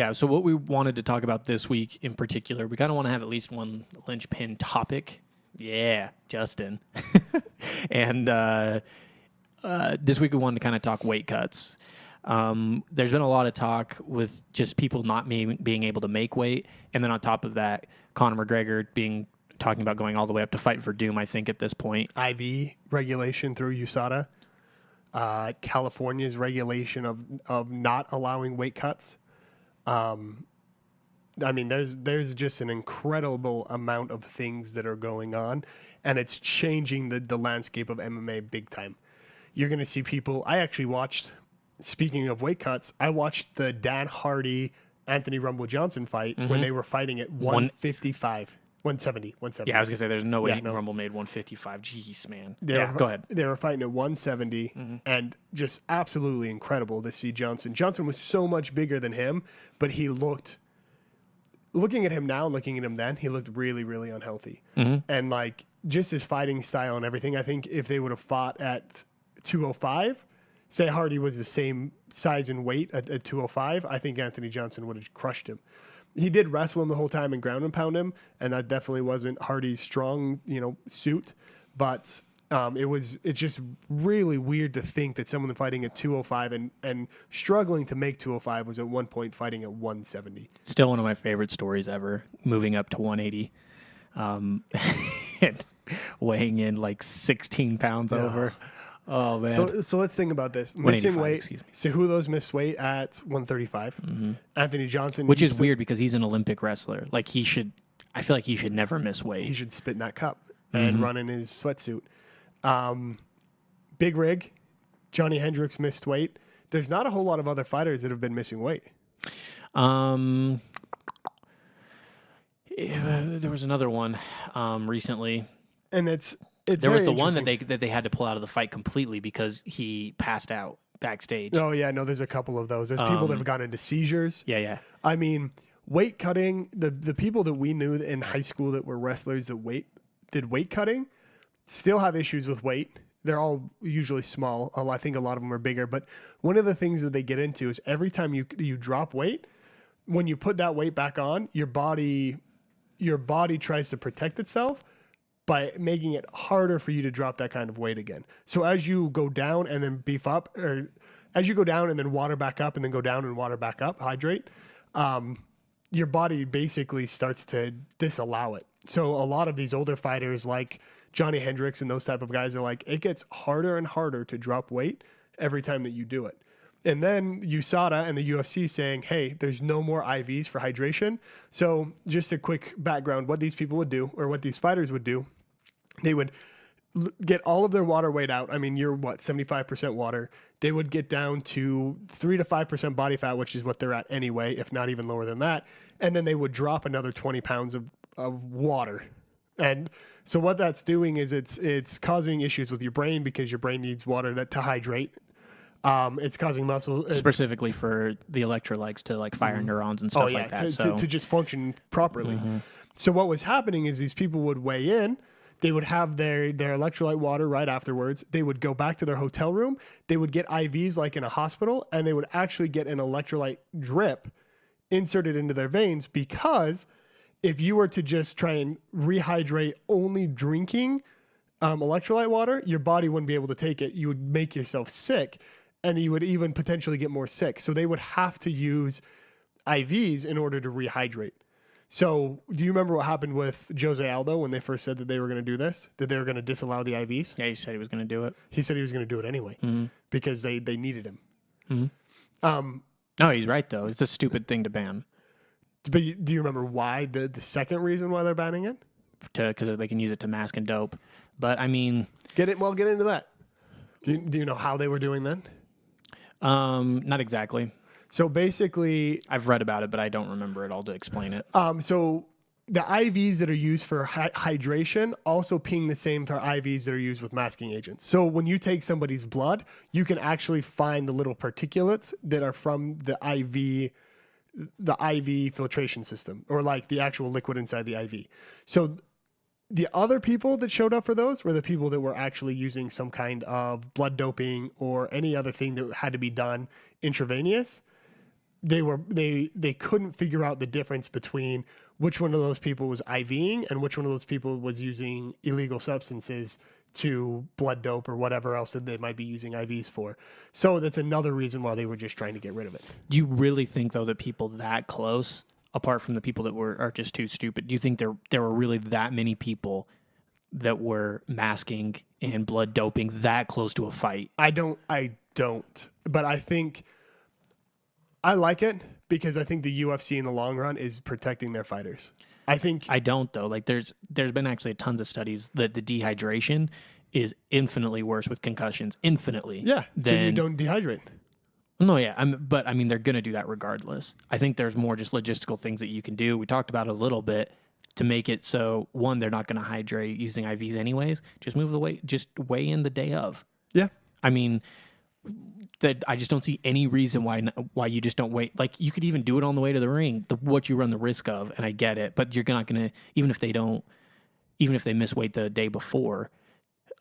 yeah, so what we wanted to talk about this week in particular, we kind of want to have at least one linchpin topic. Yeah, Justin. And this week we wanted to kind of talk weight cuts. There's been a lot of talk with just people not being able to make weight. And then on top of that, Conor McGregor talking about going all the way up to fight for doom, I think, at this point. IV regulation through USADA. California's regulation of not allowing weight cuts. I mean, there's just an incredible amount of things that are going on, and it's changing the landscape of MMA big time. You're going to see people. I actually watched, speaking of weight cuts, I watched the Dan Hardy, Anthony Rumble Johnson fight when they were fighting at 155. 170. Yeah, I was going to say, there's no way Rumble made 155. Jeez, man. Go ahead. They were fighting at 170, and just absolutely incredible to see Johnson. Johnson was so much bigger than him, but he looking at him now and looking at him then, he looked really, really unhealthy. And, like, just his fighting style and everything, I think if they would have fought at 205, say Hardy was the same size and weight at 205, I think Anthony Johnson would have crushed him. He did wrestle him the whole time and ground and pound him, and that definitely wasn't Hardy's strong, suit. But it's just really weird to think that someone fighting at 205 and struggling to make 205 was at one point fighting at 170. Still one of my favorite stories ever, moving up to 180. And weighing in like 16 pounds over. Oh, man. So let's think about this. Missing weight. Cejudo's missed weight at 135. Anthony Johnson. Which is weird because he's an Olympic wrestler. Like, I feel like he should never miss weight. He should spit in that cup and run in his sweatsuit. Big Rig, Johnny Hendricks missed weight. There's not a whole lot of other fighters that have been missing weight. There was another one recently. And it's there was the one that they had to pull out of the fight completely because he passed out backstage. Oh yeah, no, there's a couple of those. There's people that have gone into seizures. Yeah. I mean, weight cutting. The people that we knew in high school that were wrestlers that did weight cutting still have issues with weight. They're all usually small. I think a lot of them are bigger. But one of the things that they get into is every time you drop weight, when you put that weight back on, your body tries to protect itself by making it harder for you to drop that kind of weight again. So as you go down and then beef up, or as you go down and then water back up and then go down and water back up, hydrate, your body basically starts to disallow it. So a lot of these older fighters like Johnny Hendricks and those type of guys are like, it gets harder and harder to drop weight every time that you do it. And then USADA and the UFC saying, hey, there's no more IVs for hydration. So just a quick background, what these people would do, or what these fighters would do, they would get all of their water weight out. I mean, you're 75% water. They would get down to 3 to 5% body fat, which is what they're at anyway, if not even lower than that. And then they would drop another 20 pounds of water. And so what that's doing is it's causing issues with your brain because your brain needs water to hydrate. It's causing muscle specifically for the electrolytes to like fire neurons and stuff like that. To just function properly. So what was happening is these people would weigh in. They would have their electrolyte water right afterwards. They would go back to their hotel room. They would get IVs like in a hospital, and they would actually get an electrolyte drip inserted into their veins, because if you were to just try and rehydrate only drinking electrolyte water, your body wouldn't be able to take it. You would make yourself sick, and you would even potentially get more sick. So they would have to use IVs in order to rehydrate. So do you remember what happened with Jose Aldo when they first said that they were going to do this, that they were going to disallow the IVs? Yeah, he said he was going to do it. He said he was going to do it anyway because they needed him. No, he's right, though. It's a stupid thing to ban. But do you remember why, the second reason why they're banning it? Because they can use it to mask and dope. But, I mean... Get into that. Do you know how they were doing that? Not exactly. So basically... I've read about it, but I don't remember it all to explain it. So the IVs that are used for hydration also ping the same for IVs that are used with masking agents. So when you take somebody's blood, you can actually find the little particulates that are from the IV filtration system, or like the actual liquid inside the IV. So the other people that showed up for those were the people that were actually using some kind of blood doping or any other thing that had to be done intravenous. they couldn't figure out the difference between which one of those people was IVing and which one of those people was using illegal substances to blood dope or whatever else that they might be using IVs for. So that's another reason why they were just trying to get rid of it. Do you really think, though, that people that close, apart from the people that are just too stupid, do you think there were really that many people that were masking and blood doping that close to a fight? I don't. But I think I like it because I think the UFC in the long run is protecting their fighters. I don't, though. Like there's been actually tons of studies that the dehydration is infinitely worse with concussions. Infinitely. Yeah. So you don't dehydrate. No, yeah. But I mean, they're going to do that regardless. I think there's more just logistical things that you can do. We talked about it a little bit to make it so, one, they're not going to hydrate using IVs anyways. Just move the weight. Just weigh in the day of. Yeah. I mean, that I just don't see any reason why you just don't wait. Like, you could even do it on the way to the ring, what you run the risk of, and I get it, but you're not going to, even if they miss weight the day before,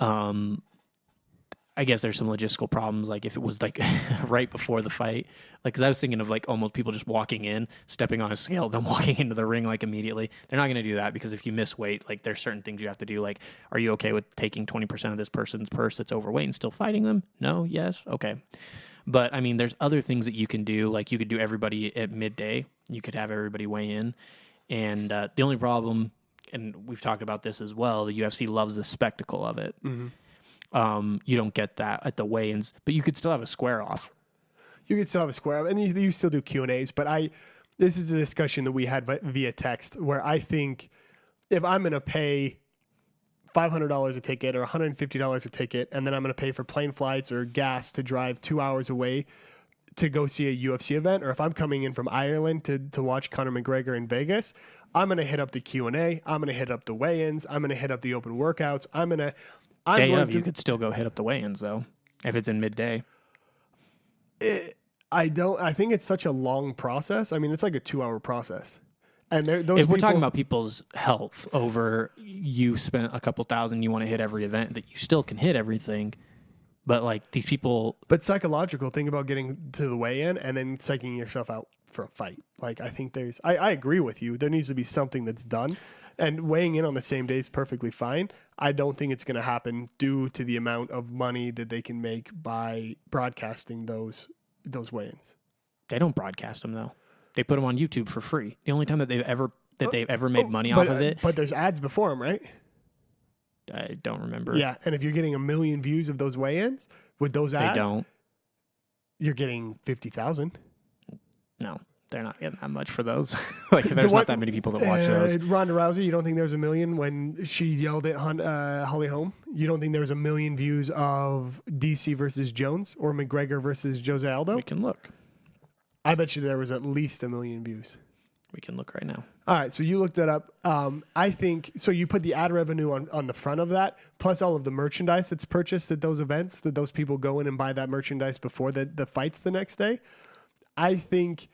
I guess there's some logistical problems, like if it was like right before the fight, like, because I was thinking of like almost people just walking in, stepping on a scale, then walking into the ring like immediately. They're not going to do that, because if you miss weight, like there's certain things you have to do. Like, are you okay with taking 20% of this person's purse that's overweight and still fighting them? No? Yes? Okay. But I mean, there's other things that you can do. Like, you could do everybody at midday. You could have everybody weigh in. And the only problem, and we've talked about this as well, the UFC loves the spectacle of it. Mm-hmm. You don't get that at the weigh-ins, but you could still have a square off. You could still have a square off, and you still do Q&As. But this is a discussion that we had via text, where I think if I'm going to pay $500 a ticket or $150 a ticket, and then I'm going to pay for plane flights or gas to drive 2 hours away to go see a UFC event, or if I'm coming in from Ireland to watch Conor McGregor in Vegas, I'm going to hit up the Q&A. I'm going to hit up the weigh-ins. I'm going to hit up the open workouts. You could still go hit up the weigh-ins, though, if it's in midday. I think it's such a long process. I mean, it's like a 2-hour process. And if we're talking about people's health over, you spent a couple thousand, you want to hit every event, that you still can hit everything. But like these people. But psychological, think about getting to the weigh-in and then psyching yourself out for a fight. Like, I think I agree with you. There needs to be something that's done. And weighing in on the same day is perfectly fine. I don't think it's going to happen due to the amount of money that they can make by broadcasting those weigh-ins. They don't broadcast them, though. They put them on YouTube for free. The only time that they've ever made money off of it. But there's ads before them, right? I don't remember. Yeah, and if you're getting 1 million views of those weigh-ins with those ads, you're getting 50,000. No. They're not getting that much for those. Like, there's not that many people that watch those. Ronda Rousey, you don't think there was 1 million when she yelled at Holly Holm? You don't think there was 1 million views of DC versus Jones or McGregor versus Jose Aldo? We can look. I bet you there was at least 1 million views. We can look right now. All right, so you looked that up. I think, so you put the ad revenue on the front of that, plus all of the merchandise that's purchased at those events, that those people go in and buy that merchandise before the fights the next day. I think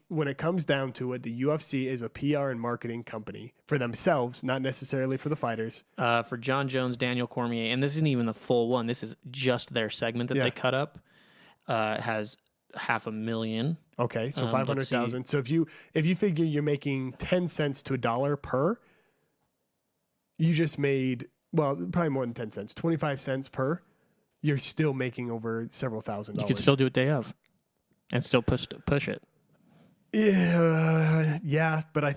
when it comes down to it, the UFC is a PR and marketing company for themselves, not necessarily for the fighters. For John Jones, Daniel Cormier, and this isn't even the full one. This is just their segment that they cut up. Has 500,000. Okay, so 500,000. So if you figure you're making 10 cents to $1 per, you just made, well, probably more than 10 cents, 25 cents per. You're still making over several $1,000s. You could still do it day of. And still push it. Yeah, but I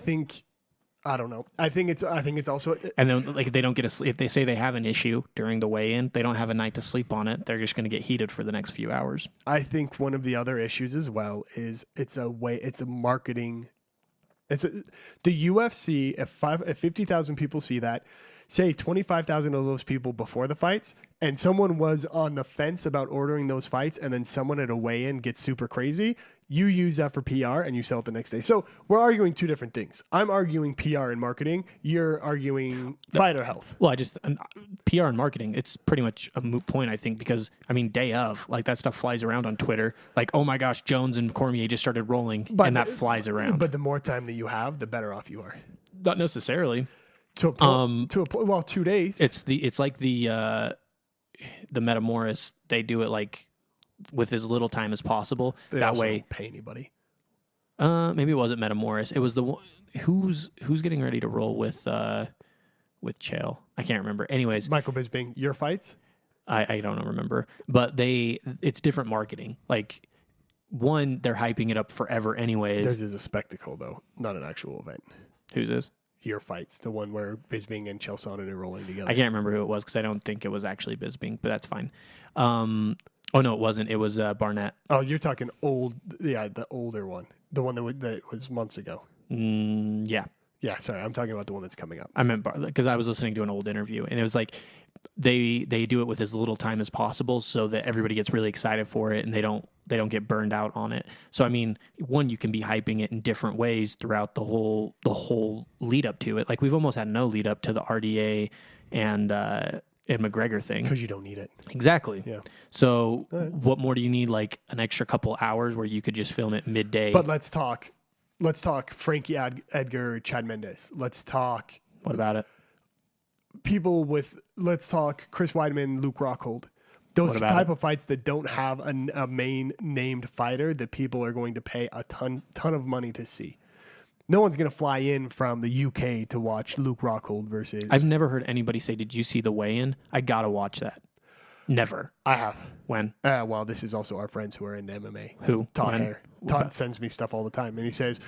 don't know. I think it's also. And then, like, they don't get if they say they have an issue during the weigh-in, they don't have a night to sleep on it. They're just going to get heated for the next few hours. I think one of the other issues as well is it's a marketing. The UFC. If 50,000 people see that, say 25,000 of those people before the fights, and someone was on the fence about ordering those fights, and then someone at a weigh-in gets super crazy, you use that for PR and you sell it the next day. So we're arguing two different things. I'm arguing PR and marketing. You're arguing fighter health. Well, PR and marketing, it's pretty much a moot point, I think, because, I mean, day of, like, that stuff flies around on Twitter. Like, oh my gosh, Jones and Cormier just started rolling, and that flies around. But the more time that you have, the better off you are. Not necessarily. To a point, well, 2 days. It's like the Metamoris. They do it like with as little time as possible. They that also way, don't pay anybody. maybe it wasn't Metamoris. It was the one who's getting ready to roll with Chael. I can't remember. Anyways, Michael Bisping, your fights? I don't remember, but it's different marketing. Like, one, they're hyping it up forever anyways. Theirs is a spectacle, though, not an actual event. Who's this? Your fights, the one where Bisping and Chael Sonnen are rolling together. I can't remember who it was because I don't think it was actually Bisping, but that's fine. Oh, no, it wasn't. It was Barnett. Oh, you're talking old, the older one. The one that was months ago. Yeah. Yeah, sorry, I'm talking about the one that's coming up. I meant because I was listening to an old interview, and it was like they do it with as little time as possible so that everybody gets really excited for it and they don't get burned out on it. So I mean, one, you can be hyping it in different ways throughout the whole lead up to it. Like, we've almost had no lead up to the RDA and McGregor thing Because you don't need it. exactly. Yeah. So what more do you need? Like an extra couple hours where you could just film it midday. But let's talk Frankie Edgar, Chad Mendes. Let's talk What about it? let's talk Chris Weidman, Luke Rockhold. Those type of fights that don't have a main named fighter that people are going to pay a ton of money to see. No one's going to fly in from the UK to watch Luke Rockhold versus... I've never heard anybody say, did you see the weigh-in? I got to watch that. Never. I have. When? Well, this is also our friends who are into MMA. Who? Todd When? Hare. Todd sends me stuff all the time, and he says,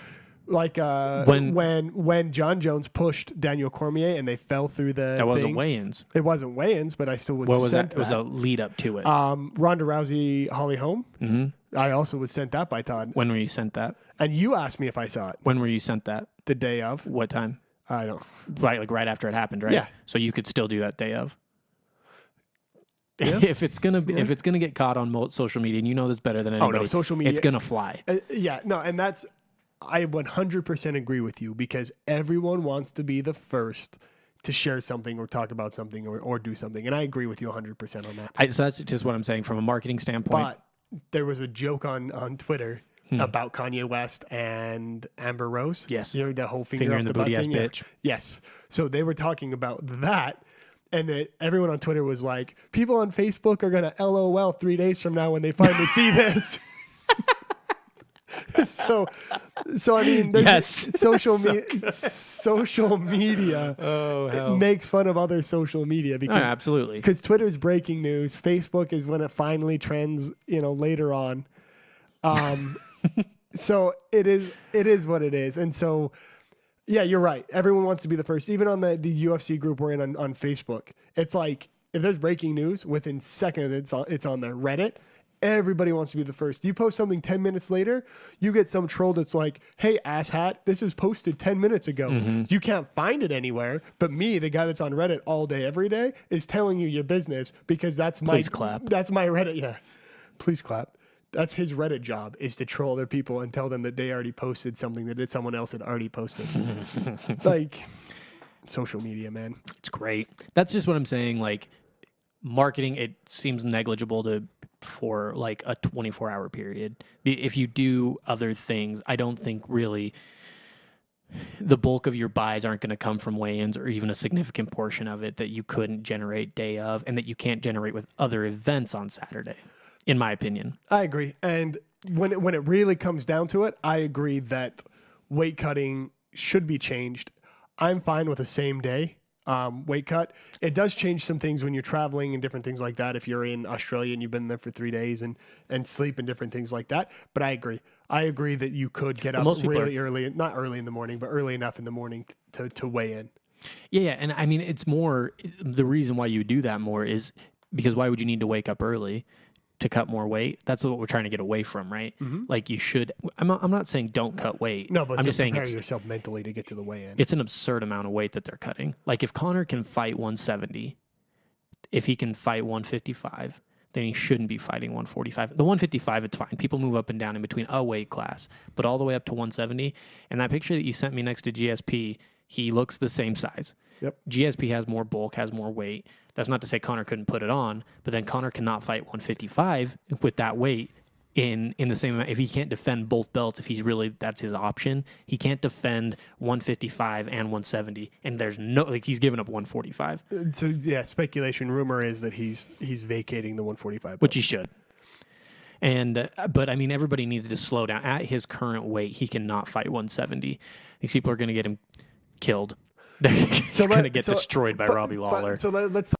like, When- when John Jones pushed Daniel Cormier and they fell through the That wasn't thing, weigh-ins. it wasn't weigh-ins, but I still was What was sent that? It was a lead up to it. Ronda Rousey, Holly Holm. Mm-hmm. I also was sent that by Todd. When were you sent that? And you asked me if I saw it When were you sent that? the day of. What time? I don't. Right after it happened, right? Yeah. So you could still do that day of. Yeah. if it's gonna get caught on social media, and you know this better than anybody, social media- it's gonna fly. And I 100% agree with you because everyone wants to be the first to share something or talk about something or do something. And I agree with you 100% on that. So that's just what I'm saying from a marketing standpoint. But there was a joke on Twitter about Kanye West and Amber Rose. Yes. You know, the whole finger Finger off in the butt booty ass thing? Yeah. bitch. Yes. So they were talking about that. And that everyone on Twitter was like, people on Facebook are going to LOL 3 days from now when they finally see this. So I mean, Yes. social media Oh, makes fun of other social media because absolutely. because Twitter's breaking news. Facebook is when it finally trends, later on. So it is what it is. And so, yeah, you're right. Everyone wants to be the first. Even on the UFC group we're in on Facebook, it's like if there's breaking news, within seconds it's on there. Reddit, everybody wants to be the first. You post something 10 minutes later, you get some troll that's like, hey, asshat, this is posted 10 minutes ago. You can't find it anywhere. But me, the guy that's on Reddit all day, every day, is telling you your business because that's my... Please clap. That's my Reddit, yeah. Please clap. That's his Reddit job, is to troll other people and tell them that they already posted something that someone else had already posted. Like, social media, man. It's great. That's just what I'm saying. Like, marketing, it seems negligible for like a 24-hour period. If you do other things, I don't think really the bulk of your buys aren't going to come from weigh-ins or even a significant portion of it that you couldn't generate day of and that you can't generate with other events on Saturday, in my opinion. I agree. And when it really comes down to it, I agree that weight cutting should be changed. I'm fine with a same day weight cut. It does change some things when you're traveling and different things like that. If you're in Australia and you've been there for 3 days and sleep and different things like that. But I agree. I agree that you could get up really early, not early in the morning, but early enough in the morning to weigh in. Yeah. And I mean, it's more the reason why you do that more is because why would you need to wake up early to cut more weight? That's what we're trying to get away from, right? Like you should. I'm not saying don't cut weight. No, but I'm just saying prepare yourself mentally to get to the weigh-in. It's an absurd amount of weight that they're cutting. Like if Conor can fight 170, if he can fight 155, then he shouldn't be fighting 145. The 155, it's fine. People move up and down in between a weight class, but all the way up to 170. And that picture that you sent me next to GSP, he looks the same size. Yep. GSP has more bulk, has more weight. That's not to say Conor couldn't put it on, but then Conor cannot fight 155 with that weight in the same amount. If he can't defend both belts, if he's really, that's his option, he can't defend 155 and 170. And there's no, like he's given up 145. So yeah, speculation, rumor is that he's vacating the 145 belt. Which he should. And but I mean, everybody needs to slow down. At his current weight, he cannot fight 170. These people are going to get him killed. He's going to get destroyed by Robbie Lawler. So let's